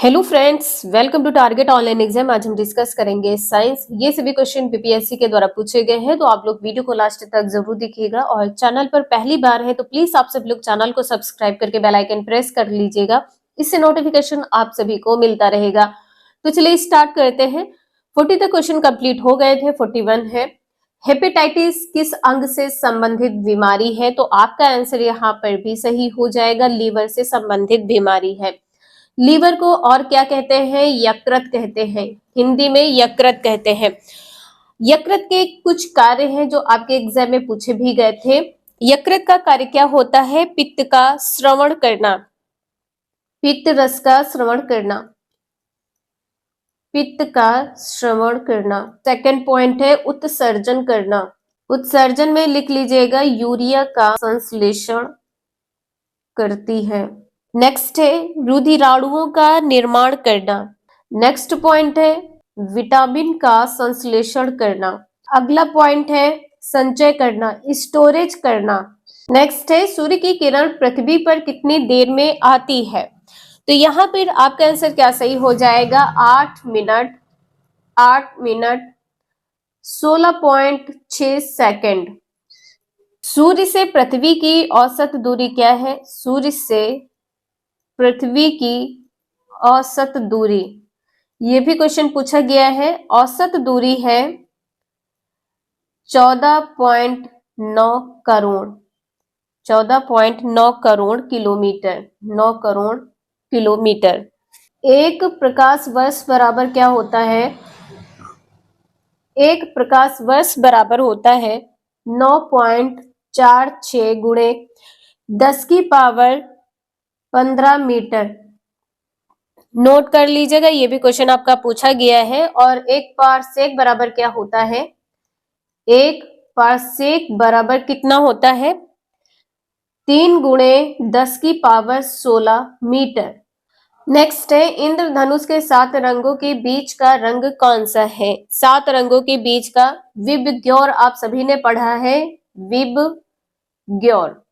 Hello friends, welcome to target online exam. आज हम discuss करेंगे साइंस। ये सभी क्वेश्चन बीपीएससी के द्वारा पूछे गए हैं, तो आप लोग वीडियो को लास्ट तक जरूर देखिएगा। और चैनल पर पहली बार है तो प्लीज आप सब लोग चैनल को सब्सक्राइब करके बेल आइकन प्रेस कर लीजिएगा, इससे नोटिफिकेशन आप सभी को मिलता रहेगा। तो चलिए स्टार्ट करते हैं। 40 तक क्वेश्चन कंप्लीट हो गए थे, 41 है। हेपेटाइटिस किस अंग से संबंधित बीमारी है? तो आपका आंसर यहाँ पर भी सही हो जाएगा, लीवर से संबंधित बीमारी है। लीवर को और क्या कहते हैं? यकृत कहते हैं, हिंदी में यकृत कहते हैं। यकृत के कुछ कार्य हैं जो आपके एग्जाम में पूछे भी गए थे। यकृत का कार्य क्या होता है? पित्त का श्रवण करना, पित्त रस का श्रवण करना, पित्त का श्रवण करना। सेकंड पॉइंट है उत्सर्जन करना। उत्सर्जन में लिख लीजिएगा यूरिया का संश्लेषण करती है। नेक्स्ट है रुधिराणुओं का निर्माण करना। नेक्स्ट पॉइंट है विटामिन का संश्लेषण करना। अगला पॉइंट है संचय करना, स्टोरेज करना। नेक्स्ट है सूर्य की किरण पृथ्वी पर कितनी देर में आती है? तो यहाँ पर आपका आंसर क्या सही हो जाएगा? 8 मिनट 16.6 सेकंड। सूर्य से पृथ्वी की औसत दूरी क्या है? सूर्य से पृथ्वी की औसत दूरी, ये भी क्वेश्चन पूछा गया है। औसत दूरी है 14.9 करोड़, 14.9 करोड़ किलोमीटर, 9 करोड़ किलोमीटर। एक प्रकाश वर्ष बराबर क्या होता है? एक प्रकाश वर्ष बराबर होता है 9.46 गुणे 10 की पावर 15 मीटर। नोट कर लीजिएगा, ये भी क्वेश्चन आपका पूछा गया है। और एक पारसेक बराबर क्या होता है? एक पारसेक बराबर कितना होता है? 3 गुणे 10 की पावर 16 मीटर। नेक्स्ट है इंद्रधनुष के 7 रंगों के बीच का रंग कौन सा है? 7 रंगों के बीच का विबग्योर, आप सभी ने पढ़ा है विबग्योर,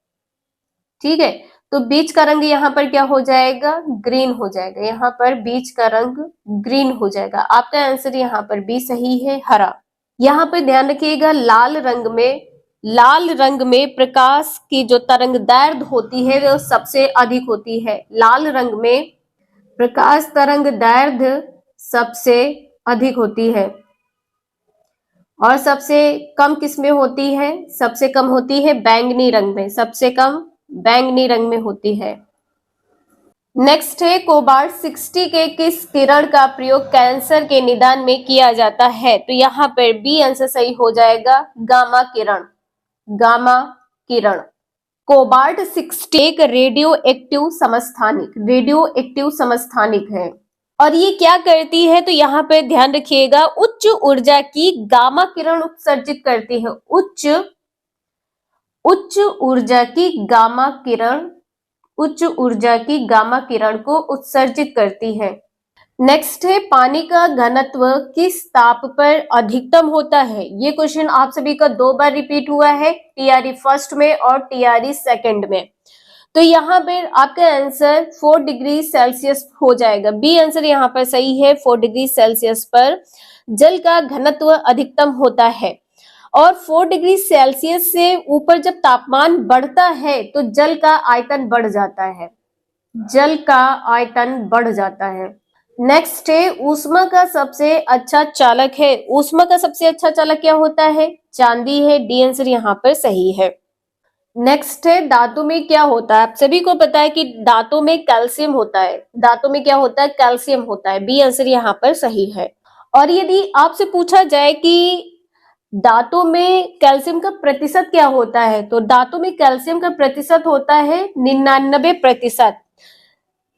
ठीक है। तो बीच का रंग यहाँ पर क्या हो जाएगा? ग्रीन हो जाएगा। यहाँ पर बीच का रंग ग्रीन हो जाएगा। आपका आंसर यहाँ पर भी सही है, हरा। यहाँ पर ध्यान रखिएगा लाल रंग में प्रकाश की जो तरंगदैर्घ्य होती है वो सबसे अधिक होती है। लाल रंग में प्रकाश तरंगदैर्घ्य सबसे अधिक होती है। और सबसे कम किस में होती है? सबसे कम होती है बैंगनी रंग में, सबसे कम बैंगनी रंग में होती है। नेक्स्ट है कोबाल्ट 60 के किस किरण का प्रयोग कैंसर के निदान में किया जाता है? तो यहाँ पर बी आंसर सही हो जाएगा, गामा किरण, गामा किरण। कोबाल्ट 60 एक रेडियो एक्टिव समस्थानिक है। और ये क्या करती है? तो यहाँ पर ध्यान रखिएगा उच्च ऊर्जा की गामा किरण उत्सर्जित करती है। उच्च ऊर्जा की गामा किरण को उत्सर्जित करती है। नेक्स्ट है पानी का घनत्व किस ताप पर अधिकतम होता है? ये क्वेश्चन आप सभी का 2 बार रिपीट हुआ है, टीआरई फर्स्ट में और टीआरई सेकंड में। तो यहाँ पर आपका आंसर 4 डिग्री सेल्सियस हो जाएगा। बी आंसर यहाँ पर सही है, 4 डिग्री सेल्सियस पर जल का घनत्व अधिकतम होता है। और 4 डिग्री सेल्सियस से ऊपर जब तापमान बढ़ता है तो जल का आयतन बढ़ जाता है, जल का आयतन बढ़ जाता है। नेक्स्ट है ऊष्मा का सबसे अच्छा चालक है। ऊष्मा का सबसे अच्छा चालक क्या होता है? चांदी है। डी आंसर यहाँ पर सही है। नेक्स्ट है दांतों में क्या होता है? आप सभी को पता है कि दांतों में कैल्शियम होता है। दांतों में क्या होता है? कैल्शियम होता है। बी आंसर यहाँ पर सही है। और यदि आपसे पूछा जाए कि दांतों में कैल्शियम का प्रतिशत क्या होता है, तो दांतों में कैल्शियम का प्रतिशत होता है 99%।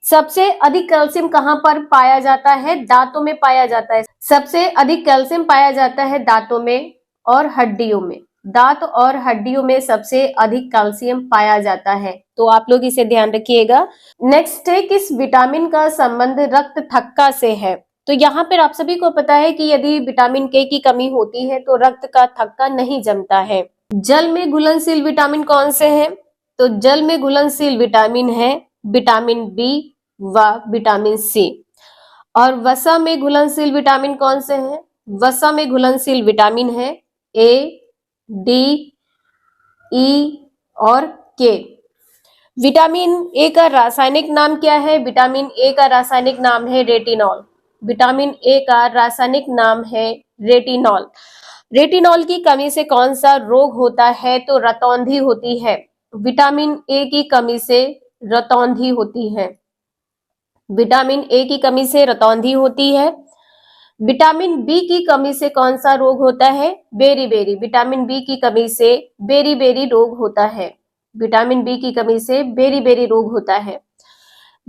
सबसे अधिक कैल्शियम कहां पर पाया जाता है? दांतों में पाया जाता है। सबसे अधिक कैल्शियम पाया जाता है दांतों में और हड्डियों में। दांत और हड्डियों में सबसे अधिक कैल्शियम पाया जाता है, तो आप लोग इसे ध्यान रखिएगा। नेक्स्ट है किस विटामिन का संबंध रक्त थक्का से है? तो यहाँ पर आप सभी को पता है कि यदि विटामिन के की कमी होती है तो रक्त का थक्का नहीं जमता है। जल में घुलनशील विटामिन कौन से हैं? तो जल में घुलनशील विटामिन है विटामिन बी व विटामिन सी। और वसा में घुलनशील विटामिन कौन से हैं? वसा में घुलनशील विटामिन है ए, डी, ई और के। विटामिन ए का रासायनिक नाम क्या है? विटामिन ए का रासायनिक नाम है रेटिनॉल। विटामिन ए का रासायनिक नाम है रेटिनॉल। रेटिनॉल की कमी से कौन सा रोग होता है? तो रतौंधी होती है। विटामिन ए की कमी से रतौंधी होती है। विटामिन ए की कमी से रतौंधी होती है। विटामिन बी की कमी से कौन सा रोग होता है? बेरी-बेरी। विटामिन बी की कमी से बेरी-बेरी रोग होता है। विटामिन बी की कमी से बेरी-बेरी रोग होता है।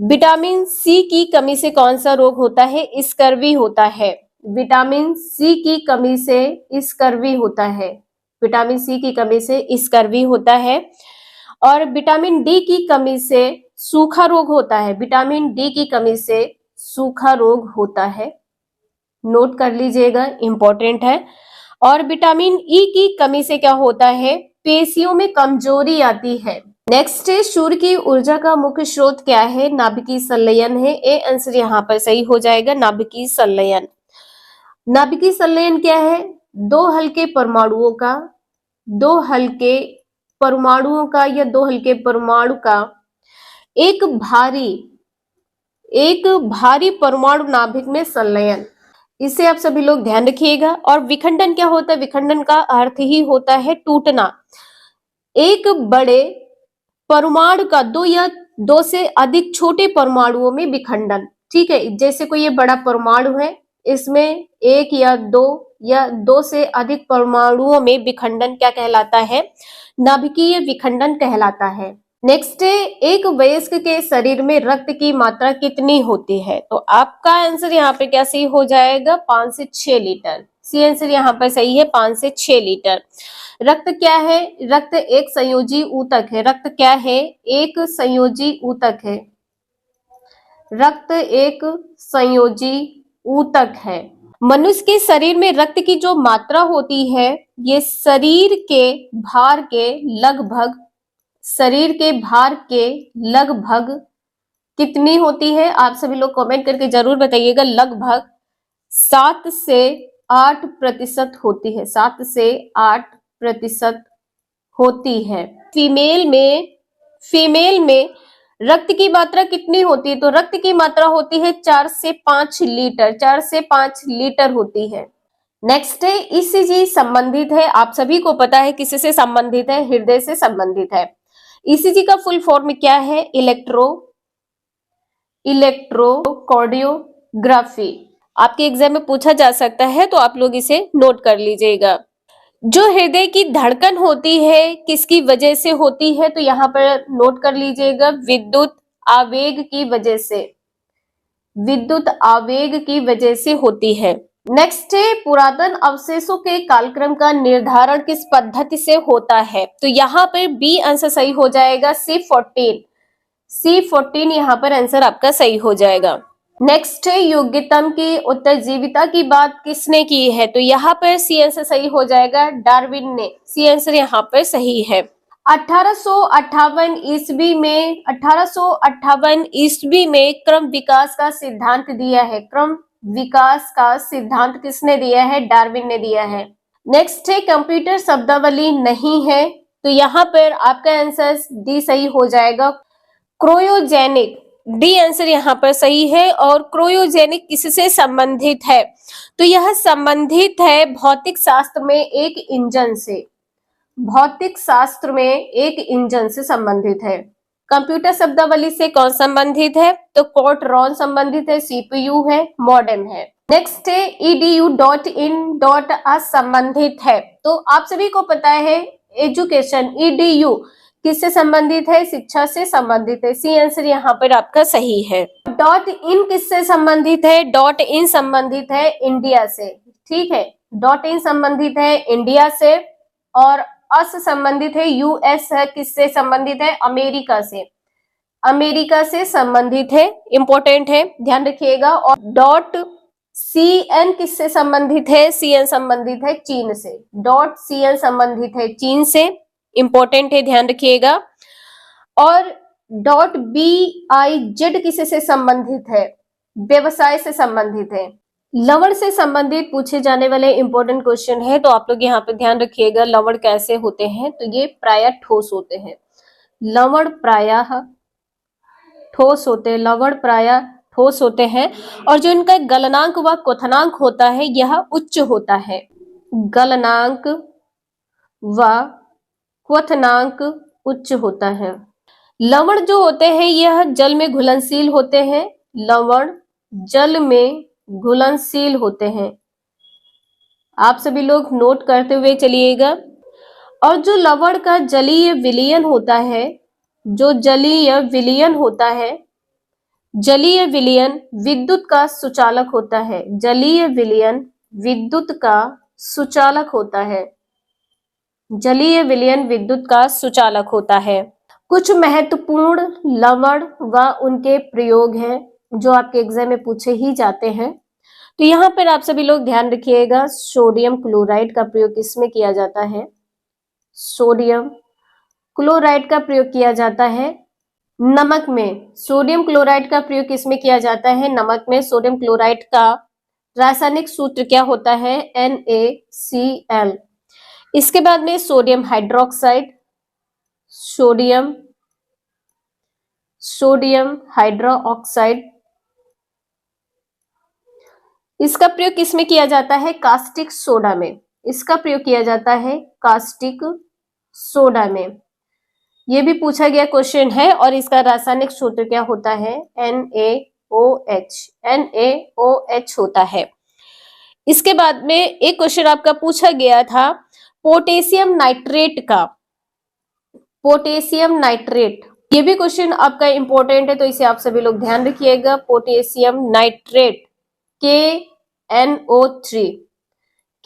विटामिन सी की कमी से कौन सा रोग होता है? स्कर्वी होता है। विटामिन सी की कमी से स्कर्वी होता है। विटामिन सी की कमी से स्कर्वी होता है। और विटामिन डी की कमी से सूखा रोग होता है। विटामिन डी की कमी से सूखा रोग होता है। नोट कर लीजिएगा, इंपॉर्टेंट है। और विटामिन ई की कमी से क्या होता है? पेशियों में कमजोरी आती है। नेक्स्ट है, सूर्य की ऊर्जा का मुख्य स्रोत क्या है? नाभिकीय संलयन है। ए आंसर यहाँ पर सही हो जाएगा, नाभिकीय संलयन। नाभिकीय संलयन क्या है? दो हल्के परमाणुओं का दो हल्के परमाणु का एक भारी परमाणु नाभिक में संलयन। इसे आप सभी लोग ध्यान रखिएगा। और विखंडन क्या होता है? विखंडन का अर्थ ही होता है टूटना। एक बड़े परमाणु का दो या दो से अधिक छोटे परमाणुओं में विखंडन। ठीक है, जैसे कोई ये बड़ा परमाणु है, इसमें एक या दो से अधिक परमाणुओं में विखंडन क्या कहलाता है? नाभिकीय विखंडन कहलाता है। नेक्स्ट है, एक वयस्क के शरीर में रक्त की मात्रा कितनी होती है? तो आपका आंसर यहाँ पे क्या सही हो जाएगा? 5 से 6 लीटर। सी आंसर यहाँ पर सही है, 5 से 6 लीटर। रक्त क्या है? रक्त एक संयोजी ऊतक है। रक्त क्या है? एक संयोजी ऊतक है। रक्त एक संयोजी ऊतक है। मनुष्य के शरीर में रक्त की जो मात्रा होती है, ये शरीर के भार के लगभग कितनी होती है? आप सभी लोग कमेंट करके जरूर बताइएगा। लगभग 7 से 8% होती है। 7 से 8% होती है। फीमेल में रक्त की मात्रा कितनी होती है? तो रक्त की मात्रा होती है 4 से 5 लीटर। 4 से 5 लीटर होती है। नेक्स्ट है, ईसीजी संबंधित है। आप सभी को पता है किससे संबंधित है? हृदय से संबंधित है। ईसीजी का फुल फॉर्म क्या है? इलेक्ट्रोकार्डियोग्राफी। आपके एग्जाम में पूछा जा सकता है, तो आप लोग इसे नोट कर लीजिएगा। जो हृदय की धड़कन होती है, किसकी वजह से होती है? तो यहाँ पर नोट कर लीजिएगा, विद्युत आवेग की वजह से होती है। नेक्स्ट है, पुरातन अवशेषों के कालक्रम का निर्धारण किस पद्धति से होता है? तो यहाँ पर बी आंसर सही हो जाएगा, C14 यहाँ पर आंसर आपका सही हो जाएगा। नेक्स्ट है, योग्यतम की उत्तरजीविता की बात किसने की है? तो यहाँ पर सी आंसर सही हो जाएगा, डार्विन ने। सी आंसर यहाँ पर सही है। 1858 ईस्वी में क्रम विकास का सिद्धांत दिया है। क्रम विकास का सिद्धांत किसने दिया है? डार्विन ने दिया है। नेक्स्ट है, कंप्यूटर शब्दावली नहीं है। तो यहाँ पर आपका आंसर डी सही हो जाएगा, क्रायोजेनिक। डी आंसर यहाँ पर सही है। और क्रायोजेनिक किससे संबंधित है? तो यह संबंधित है भौतिक शास्त्र में एक इंजन से संबंधित है। कंप्यूटर शब्दावली से कौन संबंधित है? तो कोर्टरॉन संबंधित है, सीपीयू है, मॉडेम है। नेक्स्ट है, edu.in. संबंधित है। तो आप सभी को पता है एजुकेशन, edu किससे संबंधित है? शिक्षा से संबंधित है। सी आंसर यहाँ पर आपका सही है। .in किससे संबंधित है? .in संबंधित है इंडिया से। ठीक है, .in संबंधित है इंडिया से। और अस संबंधित है यूएस है। किससे संबंधित है? अमेरिका से संबंधित है। इंपॉर्टेंट है, ध्यान रखिएगा। और .cn किससे संबंधित है? CN संबंधित है चीन से। .cn संबंधित है चीन से, इंपॉर्टेंट है, ध्यान रखिएगा। और .biz किससे संबंधित है? व्यवसाय से संबंधित है। लवण से संबंधित पूछे जाने वाले इंपॉर्टेंट क्वेश्चन है, तो आप लोग यहाँ पे ध्यान रखिएगा। लवण कैसे होते हैं, तो ये प्रायः ठोस होते हैं। लवण प्रायः ठोस होते हैं, लवण प्रायः ठोस होते हैं, और जो इनका गलनांक व क्वथनांक होता है यह उच्च होता है। गलनांक व क्वथनांक उच्च होता है। लवण जो होते हैं यह जल में घुलनशील होते हैं। लवण जल में घुलनशील होते हैं। आप सभी लोग नोट करते हुए चलिएगा। और जो लवण का जलीय विलयन होता है, जो जलीय विलयन होता है, जलीय विलयन विद्युत का सुचालक होता है। जलीय विलयन विद्युत का सुचालक होता है। जलीय विलयन विद्युत का सुचालक होता है। कुछ महत्वपूर्ण लवण व उनके प्रयोग हैं जो आपके एग्जाम में पूछे ही जाते हैं। तो यहाँ पर आप सभी लोग ध्यान रखिएगा, सोडियम क्लोराइड का प्रयोग किसमें किया जाता है? सोडियम क्लोराइड का प्रयोग किया जाता है नमक में। सोडियम क्लोराइड का प्रयोग किसमें किया जाता है? नमक में। सोडियम क्लोराइड का रासायनिक सूत्र क्या होता है? NaCl। इसके बाद में सोडियम हाइड्रोक्साइड, सोडियम हाइड्रोक्साइड, इसका प्रयोग किसमें किया जाता है? कास्टिक सोडा में। इसका प्रयोग किया जाता है कास्टिक सोडा में। यह भी पूछा गया क्वेश्चन है। और इसका रासायनिक सूत्र क्या होता है? NaOH। NaOH होता है। इसके बाद में एक क्वेश्चन आपका पूछा गया था पोटेशियम नाइट्रेट का। पोटेशियम नाइट्रेट, ये भी क्वेश्चन आपका इंपॉर्टेंट है, तो इसे आप सभी लोग ध्यान रखिएगा। Potassium nitrate KNO3।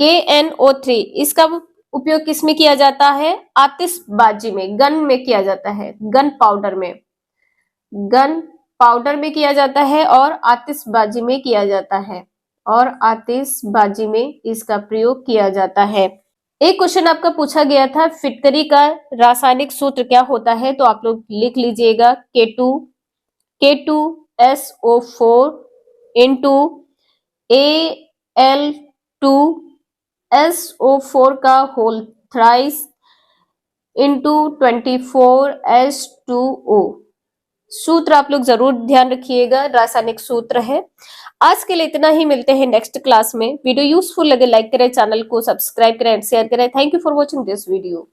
KNO3 इसका उपयोग किसमें किया जाता है? आतिशबाजी में, गन में किया जाता है। गन पाउडर में, गन पाउडर में किया जाता है और आतिशबाजी में किया जाता है। और आतिशबाजी में इसका प्रयोग किया जाता है। एक क्वेश्चन आपका पूछा गया था फिटकरी का रासायनिक सूत्र क्या होता है? तो आप लोग लिख लीजिएगा K2SO4 इंटू Al2SO4 का होल थ्राइस इंटू 24H2O। सूत्र आप लोग जरूर ध्यान रखिएगा, रासायनिक सूत्र है। आज के लिए इतना ही, मिलते हैं नेक्स्ट क्लास में। वीडियो यूजफुल लगे लाइक करें, चैनल को सब्सक्राइब करें एंड शेयर करें। Thank you for watching this video.